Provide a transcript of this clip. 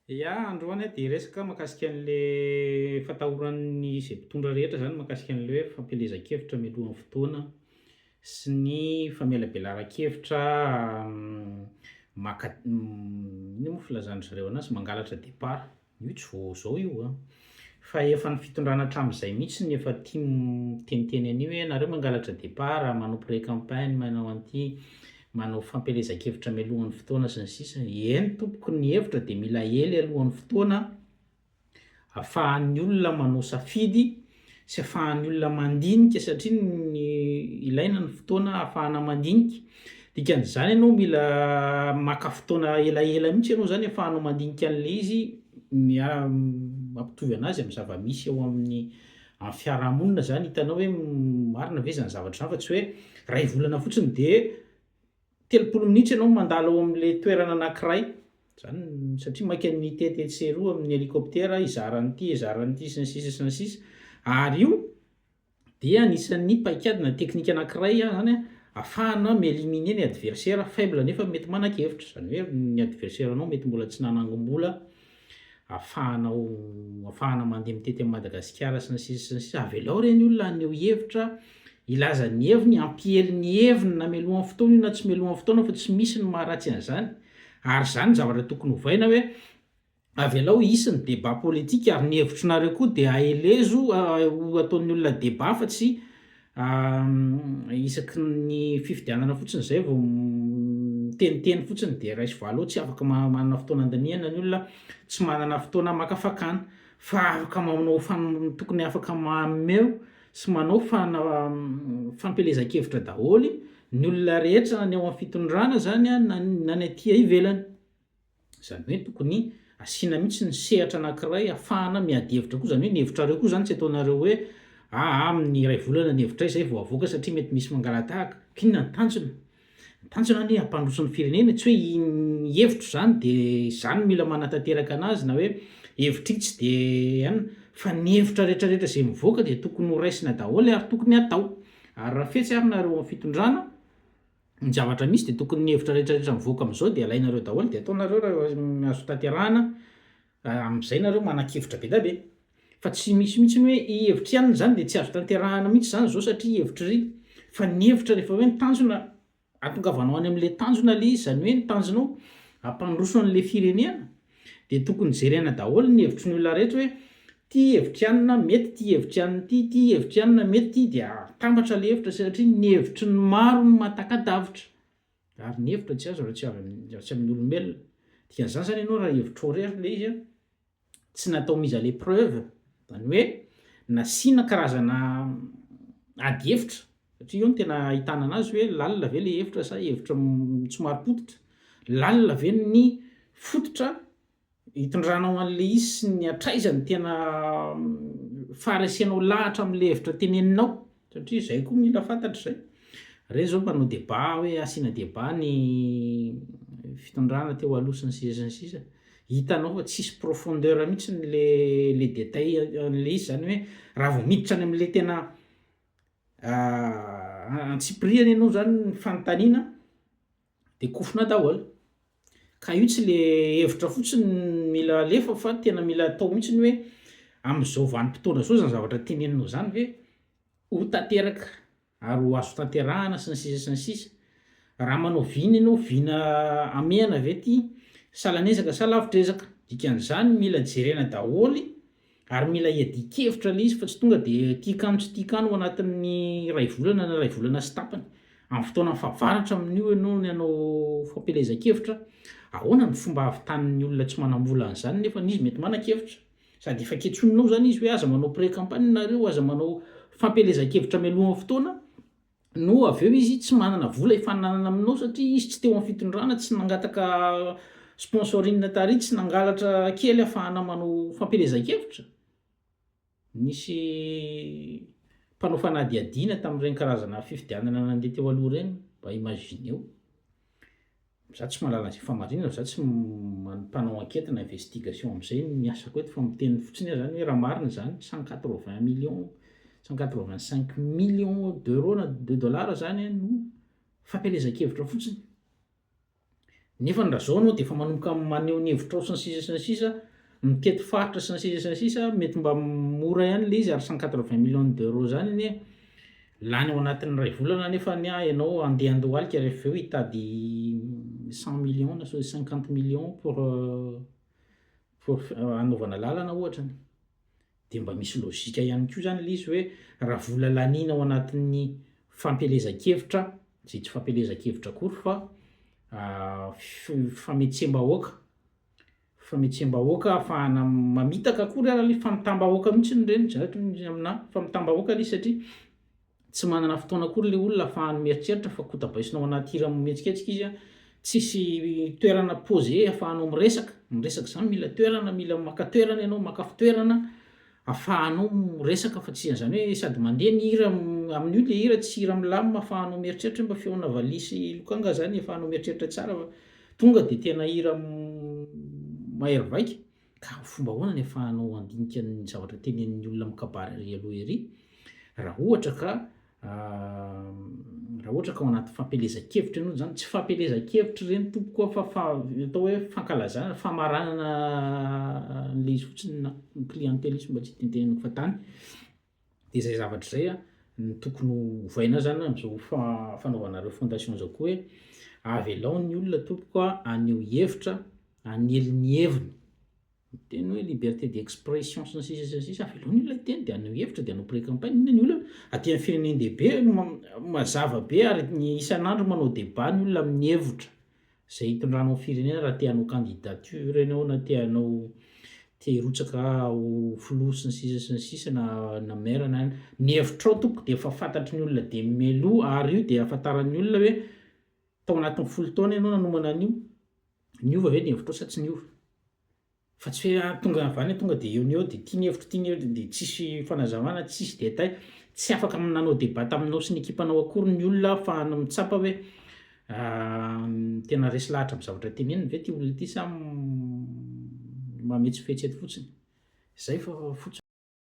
Androany dia resaka mahakasika an'ilay fatahoran'ny izay mpitondra rehetra zany mahakasika an'ilay hoe fampielezan-kevitra mialohan'ny fotoana sy ny famelabelaran-kevitra, inona moa filazan'ny zareo anazy? Mangalatra départ. Io tsy vao zao io a, fa efa ny fitondrana hatramin'izay mihitsy ny efa tia miteniteny an'io hoe nareo mangalatra départ, manao pré-campagne, manao an'ity, manao fampelezan-kevitra mialohan'ny fotoana sy ny sisa. Eny tompoko ny hevitra dia mila ely alohan'ny fotoana ahafahan'ny olona manao safidy sy ahafahan'ny olona mandinika satria ny ilaina ny fotoana ahafahana mandinika. Dikan'izany ianao mila maka fotoana elaela mihitsy ianao zany ahafahanao mandinika an'ilay izy mampitovy anazy amin'ny zava-misy eo amin'ny fiarahamonina zany. Hitanao hoe marina ve zany zavatra zany fa tsy hoe ray volana fotsiny dia 30 minitra ianao mandalo ao amin'ilay toerana anankiray zany, satria maika ny TTC roa amin'ny hélicoptère izaran'ity sy ny sisa sy ny sisa. Ary io dia anisan'ny paikadina teknika anankiray zany ahafahana mi-éliminer ny adversaire faible nefa mety manan-kevitra. Zany hoe ny adversaire anao mety mbola tsy nanangom-bola, ahafahana mandeha mitety amin'ny Madagasikara sy ny sisa sy ny sisa. Avelao ireny olona aneho hevitra, ilaza ny heviny, ampiely ny heviny na mialohan'ny fotoana io na tsy mialohan'ny fotoana fa tsy misy ny maharatsy an'izany. Ary zany zavatra tokony hovaina hoe avelao hisy ny débat politika ary ny hevitrinareo koa dia aelezo ataon'ny olona débat fa tsy isaky ny fifidianana fotsiny zay vao teniteny fotsiny dia raisy valo tsy afaka manana fotoana andaniana ny olona, tsy manana fotoana maka fakana fa afaka manao tokony afaka mameo sy manao fampelezan-kevitra daholy ny olona rehetra ny ao amin'ny fitondrana zany na ny aty ivelany. Zany hoe tokony asiana mihitsy ny sehatra anankiray ahafahana miady hevitra koa, zany hoe ny hevitrareo koa zany tsy ataonareo hoe amin'ny ray volana ny hevitra izay vao avoaka satria mety misy mangalatahaka. Kinona ny tanjona? Ny tanjona anie hampandroso ny firenena, tsy hoe ny hevitro zany dia zany mila manatanteraka anazy na hoe hevitritsy dia fa ny hevitra rehetrarehetra izay mivoaka dia tokony ho raisina daholy ary tokony atao. Ary raha fetsy ary nareo amin'ny fitondrana ny zavatra misy dia tokony ny hevitra rehetrarehetra mivoaka amin'izao dia alainareo daholy dia ataonareo raha azo tanterahana, amin'izay nareo manan-kevitra be da be. Fa tsy misy mihitsy hoe i hevitra ihany zany dia tsy azo tanterahana mihitsy zany zao satria hevitra ry, fa ny hevitra rehefa hoe ny tanjona atongavanao any amin'ilay tanjona ilay izy, zany hoe ny tanjonao hampandroso an'ilay firenena dia tokony jerena daholy ny hevitry ny olona rehetra hoe ty hevitra ihany na mety, ty hevitra ihany ty hevitra ihany na mety, dia atambatra ilay hevitra satria ny hevitry ny maro no mahatakadavitra. Ary ny hevitra tsy azo raha tsy amin'ny olombelona. Dikan'izany zany ianao raha hevitro rery ilay izy tsy natao mise à l'épreuve, zany hoe nasiana karazana ady hevitra, satria io no tena ahitana anazy hoe lalina ve ilay hevitra sa hevitra somary pototra, lalina ve ny fototra hitondranao an'ilay izy sy ny hatraizany tena farasianao lahatra amin'ilay hevitra teneninao, satria izay koa mila fantatra izay. Ireny zao mpanao débat hoe asiana débat ny fitondrana teo aloha sy ny sisa sy ny sisa. Hitanao fa tsisy profondeur mihitsy le détail an'ilay izy, zany hoe raha vao miditra any amin'ilay tena antsipiriany ianao zany ny fanontaniana dia kofona daholy. Ka io tsy le hevitra fotsiny mila alefa fa tena mila atao mihitsy ny hoe amin'izao vanim-potoana zao zany zavatra teneninao zany hoe ho tanteraka ary ho azo tanterahana sy ny sisa sy ny sisa. Raha manao vina ianao, vina amehana ve ty salanezaka sa lavitrezaka, dikan'izany mila jerena daholy ary mila hiadi-kevitra ilay izy fa tsy tonga dia tiakano tsy tiakano ao anatin'ny ray volana na ray volana sy tapany. Amin'ny fotoana fahavaratra amin'io ianao no hanao fampelezan-kevitra. Ahoana ny fomba ahavitan'ny olona tsy manam-bola an'izany nefa izy mety manan-kevitra? Sady efa ketsoninao zany izy hoe aza manao pré-campagne nareo, aza manao fampelezan-kevitra mialohan'ny fotoana, no avy eo izy tsy manana vola hifananana aminao satria izy tsy teo amin'ny fitondrana, tsy nangataka sponsorine tary, tsy nangalatra kely ahafahana manao fampelezan-kevitra. Nisy mpanao fanadihadiana tamin'ireny karazana fifidianana nandeha teo aloha ireny, mba imagineo. Za tsy mahalala an'izay famarinana, za tsy mpanao enquête na investigation amin'izay ny asako eto, fa miteny fotsiny aho zany hoe raha marina zany 180 millions 185 millions d'euros na de dollars zany no fampelezan-kevitra fotsiny. nefa raha zao anao de efa manomboka maneho ny hevitrao sy ny sisa mitety faritra sy ny sisa mety mba mora ihany le izy ary 180 millions d'euros zany iny lany ao anatin'ny ray volana nefa ny ianao andeha andohalika rehefa eo hitady 100 millions na 50 millions pour anaovana lalana ohatrany de mba misy lôjika ihany koa zany le izy hoe raha vola lanina ao anatin'ny fampelezan-kevitra zay tsy fampelezan-kevitra akory fa fametsembahoaka ahafahana mamitaka akory ara le famitam-bahoaka mihitsy reny amina famitam-bahoaka le satria tsy manana fotoana akory le olona ahafahany mieritreritra fa kotabaisinao anaty hira mihetsiketrika izy a tsisy toerana posé ahafahanao miresaka zany mila toerana mila maka toerana ianao maka fitoerana ahafahanao miresaka fa tsy zany hoe sady mandeha ny hira amin'io le hira tsy hira milamina ahafahanao mieritreritra mba feona valisy lokanga zany ahafahanao mieritreritra tsara fa tonga de tena hira mahery vaika ka fomba ahoana ny ahafahanao andinika ny zavatra tenenin'ny olona mikabary ary aloha ery raha ohatra ka ao anaty fampelezan-kevitra ianao zany tsy fampelezan-kevitra reny tompoko fa atao hoe fankalazana famaranana le izy fotsiny na clientélisme mba tsy tenteneniko fa tany de zay zavatra zay ny tokony ovaina zany am'zao fanaovanareo fondation zao koa hoe avy alao ny olona tompoko aneho hevitra anely ny heviny teny hoe liberté d'expression sy ny sisa avy alao ny olona teny de aneho hevitra de anao pré-campagne ny olona aty amin'ny firenendehibe mazava be ary ny isan'andro manao débat ny olona amin'ny hevitra zay hitondranao firenena raha te hanao candidature ianao na te hanao te hirotsaka ho filoha sy ny sisa na maire na ny hevitrao tompoko de efa fantatry ny olona de mialoha ary io de ahafantaran'ny olona hoe tao anatin'ny 10 taona ianao nanomana an'io niova ve ny hevitrao sa tsy niova fa tsy hoe tonga avany tonga de eo ny eo de tia ny hevitra de tsisy fanazavana tsisy détail tsy afaka nanao débat aminao sy ny ekipanao akory ny olona fa mitsapa hoe tena resy lahatra amin'ny zavatra teneniny ve ty olona ty sa mametsifetsy eto fotsiny zay fa fotsiny